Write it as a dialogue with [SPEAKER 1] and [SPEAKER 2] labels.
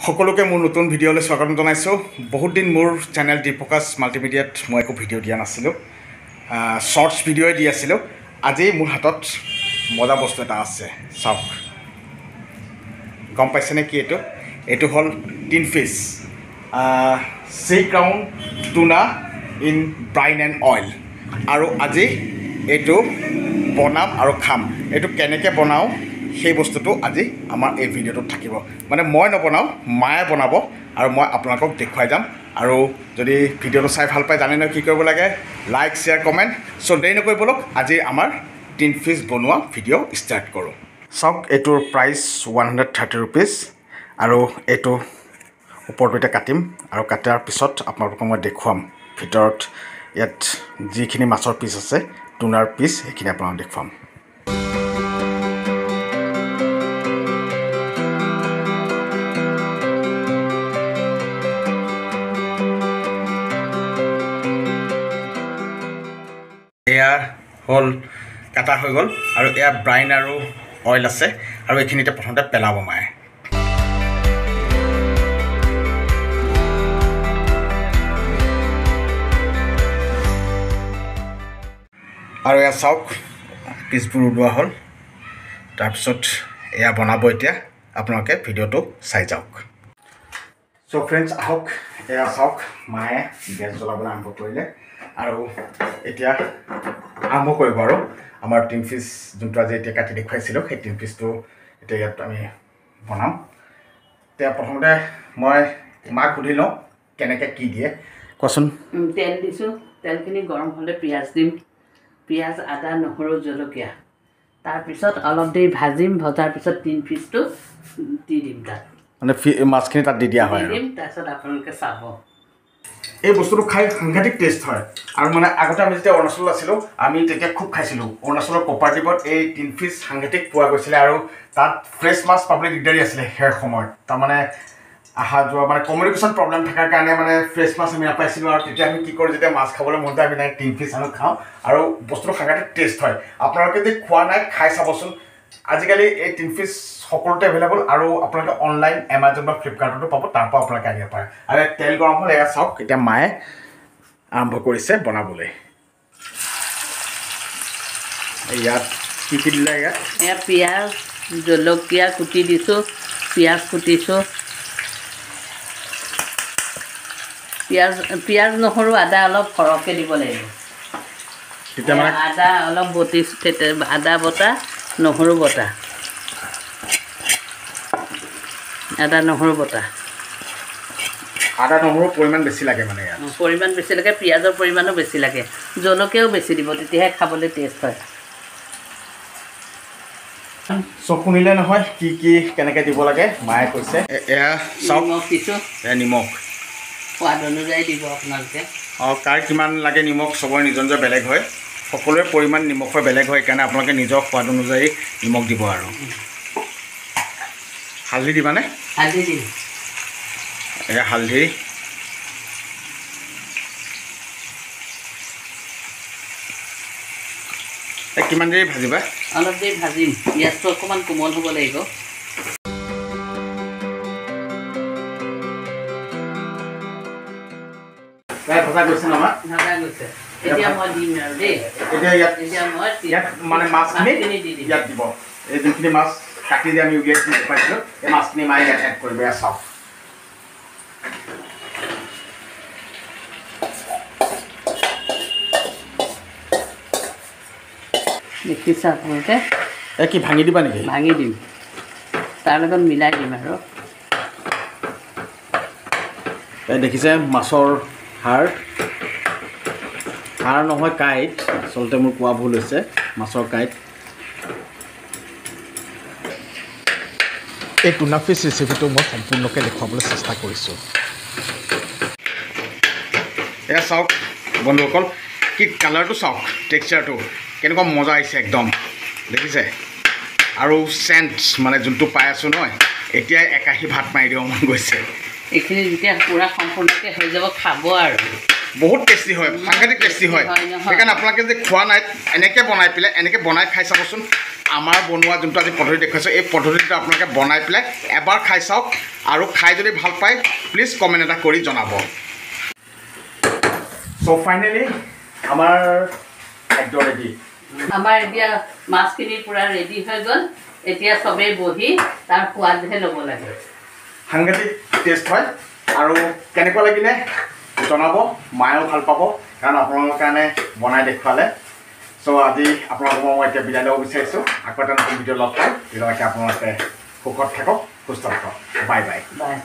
[SPEAKER 1] সকলোকে মোৰ নতুন ভিডিঅ'লৈ স্বাগতম জনাইছোঁ। বহুত দিন মোৰ চেনেল ডিফ'কাছ মাল্টিমিডিয়াত মই একো ভিডিঅ' দিয়া নাছিলোঁ, শ্বৰ্টছ ভিডিঅ'ই দি আছিলোঁ। আজি মোৰ হাতত মজা বস্তু এটা আছে, চাওক। গম পাইছেনে কি এইটো? এইটো হ'ল tin fish, Sea Crown tuna in brine and oil. আৰু আজি এইটো বনাম আৰু খাম। এইটো কেনেকৈ বনাওঁ সেই বস্তুটো আজি আমাৰ এই ভিডিঅ'টোত থাকিব। মানে মই নবনাওঁ, মায়ে বনাব আৰু মই আপোনালোকক দেখুৱাই যাম। আৰু যদি ভিডিঅ'টো চাই ভাল পায় জানে নহয় কি কৰিব লাগে, লাইক শ্বেয়াৰ কমেণ্ট। চ' দেৰি নকৰি ব'লক আজি আমাৰ টিন ফিছ বনোৱা ভিডিঅ' ষ্টাৰ্ট কৰোঁ। চাওক, এইটোৰ প্ৰাইচ 130 ৰুপিজ। আৰু এইটো ওপৰটো এতিয়া কাটিম আৰু কটাৰ পিছত আপোনালোকক মই দেখুৱাম ভিতৰত ইয়াত যিখিনি মাছৰ পিচ আছে, টুনাৰ পিচ, সেইখিনি আপোনালোকক দেখুৱাম। এয়া হ'ল কাটা হৈ গ'ল আৰু এয়া ব্ৰাইন আৰু অইল আছে আৰু এইখিনিতে প্ৰথমতে পেলাব মায়ে। আৰু এয়া চাওক, পিচবোৰ ওলোৱা হ'ল। তাৰপিছত এয়া বনাব এতিয়া। আপোনালোকে ভিডিঅ'টো চাই যাওক। চ' ফ্ৰেণ্ডছ, আহক। এয়া চাওক, মায়ে গেছ জ্বলাবলৈ আৰম্ভ কৰিলে আৰু এতিয়া আৰম্ভ কৰিব। আৰু আমাৰ টিন ফিছ যোনটো আজি এতিয়া কাটি দেখুৱাইছিলোঁ, সেই টিন ফিছটো এতিয়া ইয়াত আমি বনাম। এতিয়া প্ৰথমতে মই মাক সুধি লওঁ কেনেকৈ কি দিয়ে। কোৱাচোন।
[SPEAKER 2] তেল দিছোঁ, তেলখিনি গৰম হ'লে পিঁয়াজ দিম, পিঁয়াজ, আদা, নহৰু, জলকীয়া। তাৰপিছত অলপ দেৰি ভাজিম, ভজাৰ পিছত টিন ফিছটো দি দিম তাত।
[SPEAKER 1] মানে মাছখিনি তাত দি দিয়া হয়
[SPEAKER 2] দিম, তাৰপিছত আপোনালোকে চাব।
[SPEAKER 1] এই বস্তুটো খাই সাংঘাতিক টেষ্ট হয়। আৰু মানে আগতে আমি যেতিয়া অৰুণাচলত আছিলোঁ, আমি তেতিয়া খুব খাইছিলোঁ। অৰুণাচলৰ কপাৰটিভত এই টিন ফিছ সাংঘাতিক পোৱা গৈছিলে আৰু তাত ফ্ৰেছ মাছ পাবলৈ দিগদাৰী আছিলে সেই সময়ত। তাৰমানে অহা যোৱা মানে কমিউনিকেশ্যন প্ৰব্লেম থকাৰ কাৰণে মানে ফ্ৰেছ মাছ আমি নাপাইছিলোঁ। আৰু তেতিয়া আমি কি কৰোঁ, যেতিয়া মাছ খাবলৈ মন যায় আমি টিন ফিছ আনো, খাওঁ আৰু বস্তুটো সাংঘাতিক টেষ্ট হয়। আপোনালোকে যদি খোৱা নাই, খাই চাবচোন। আজিকালি এই টিন ফিছ সকলোতে এভেইলেবল আৰু আপোনালোকে অনলাইন এমাজন বা ফ্লিপকাৰ্টতো পাব, তাৰ পৰা আপোনালোকে আনিব পাৰে। আৰু তেল গৰম হ'ল, এয়া চাওক। এতিয়া মায়ে আৰম্ভ কৰিছে বনাবলৈ। ইয়াত কি কি দিলে?
[SPEAKER 2] এয়া পিঁয়াজ, জলকীয়া কুটি দিছোঁ, পিঁয়াজ কুটিছোঁ, পিঁয়াজ, নহৰু, আদা অলপ সৰহকৈ দিব লাগিব। তেতিয়া মানে আদা অলপ বটিছোঁ, আদা বটা, নহৰু বটা, আদা নহৰু বটা।
[SPEAKER 1] আদা নহৰুৰ পৰিমাণ বেছি লাগে, মানে ইয়াত
[SPEAKER 2] পৰিমাণ বেছি লাগে, পিঁয়াজৰ পৰিমাণো বেছি লাগে, জলকীয়াও বেছি দিব, তেতিয়াহে খাবলৈ টেষ্ট হয়।
[SPEAKER 1] চব শুনিলে নহয় কি কি কেনেকৈ দিব লাগে, মায়ে কৈছে। এয়া চাওক,
[SPEAKER 2] নিমখ দিছোঁ,
[SPEAKER 1] এয়া নিমখ
[SPEAKER 2] সোৱাদ অনুযায়ী দিব আপোনালোকে।
[SPEAKER 1] কাৰ কিমান লাগে নিমখ চবৰে নিজৰ নিজৰ বেলেগ হয়, সকলোৰে পৰিমাণ নিমখৰ বেলেগ হয়। সেইকাৰণে আপোনালোকে নিজৰ সোৱাদ অনুযায়ী নিমখ দিব। আৰু হালধি দিবানে?
[SPEAKER 2] হালধি দিম।
[SPEAKER 1] এয়া হালধি, কিমান দেৰি ভাজিবা?
[SPEAKER 2] অলপ দেৰি ভাজিম, পিঁয়াজটো অকণমান কোমল হ'ব লাগিব।
[SPEAKER 1] ভজা গৈছে নহয়?
[SPEAKER 2] ভাজা গৈছে। এতিয়া মই দিম আৰু দেই।
[SPEAKER 1] এতিয়া মই ইয়াত মানে মাছখিনি দি দিম। ইয়াত দিব এই যোনখিনি মাছ কাটি দি আমি উলিয়াইছিলোঁ দেখুৱাইছিলোঁ, এই মাছখিনি মায়ে ইয়াত এড কৰিব। এয়া চাওক,
[SPEAKER 2] দেখিছে আপোনালোকে?
[SPEAKER 1] কি ভাঙি দিবা নেকি?
[SPEAKER 2] ভাঙি দিম, তাৰ লগত মিলাই দিম। আৰু
[SPEAKER 1] দেখিছে মাছৰ হাড় নহয়, কাঁইট। আচলতে মোৰ কোৱা ভুল হৈছে, মাছৰ কাঁইট। এই টুনা ফিছ ৰেচিপিটো মই সম্পূৰ্ণকৈ দেখুৱাবলৈ চেষ্টা কৰিছোঁ। এয়া চাওক বন্ধুসকল, কি কালাৰটো চাওক, টেক্সচাৰটো কেনেকুৱা মজা আহিছে একদম, দেখিছে? আৰু চেণ্ট মানে যোনটো পাই আছোঁ নহয়, এতিয়া একাহী ভাত মাৰি দিব মন গৈছে।
[SPEAKER 2] এইখিনি যেতিয়া পূৰা সম্পূৰ্ণকৈ হৈ যাব, খাব আৰু
[SPEAKER 1] বহুত টেষ্টি হয়, সাংঘাতিক টেষ্টি হয়। সেইকাৰণে আপোনালোকে যদি খোৱা নাই, এনেকৈ বনাই পেলাই এনেকৈ বনাই খাই চাবচোন। আমাৰ বনোৱা যোনটো আজি পদ্ধতি দেখুৱাইছোঁ এই পদ্ধতিটো আপোনালোকে বনাই পেলাই এবাৰ খাই চাওক আৰু খাই যদি ভাল পায় প্লিজ কমেণ্ট এটা কৰি জনাব চ' ফাইনেলি আমাৰ খাদ্য ৰেডি
[SPEAKER 2] আমাৰ এতিয়া মাছখিনি পূৰা ৰেডি হৈ গ'ল এতিয়া চবেই বহি তাৰ সোৱাদহে ল'ব লাগে
[SPEAKER 1] সাংঘাতিক টেষ্ট হয় আৰু কেনেকুৱা লাগিলে জনাব মায়েও ভাল পাব কাৰণ আপোনালোকৰ কাৰণে বনাই দেখুৱালে চ' আজি আপোনালোকক মই এতিয়া বিদায় ল'ব বিচাৰিছোঁ আকৌ এটা নতুন ভিডিঅ' লগ পাম তেতিয়ালৈকে আপোনালোকে সুখত থাকক সুস্থ থাকক বাই বাই
[SPEAKER 2] বাই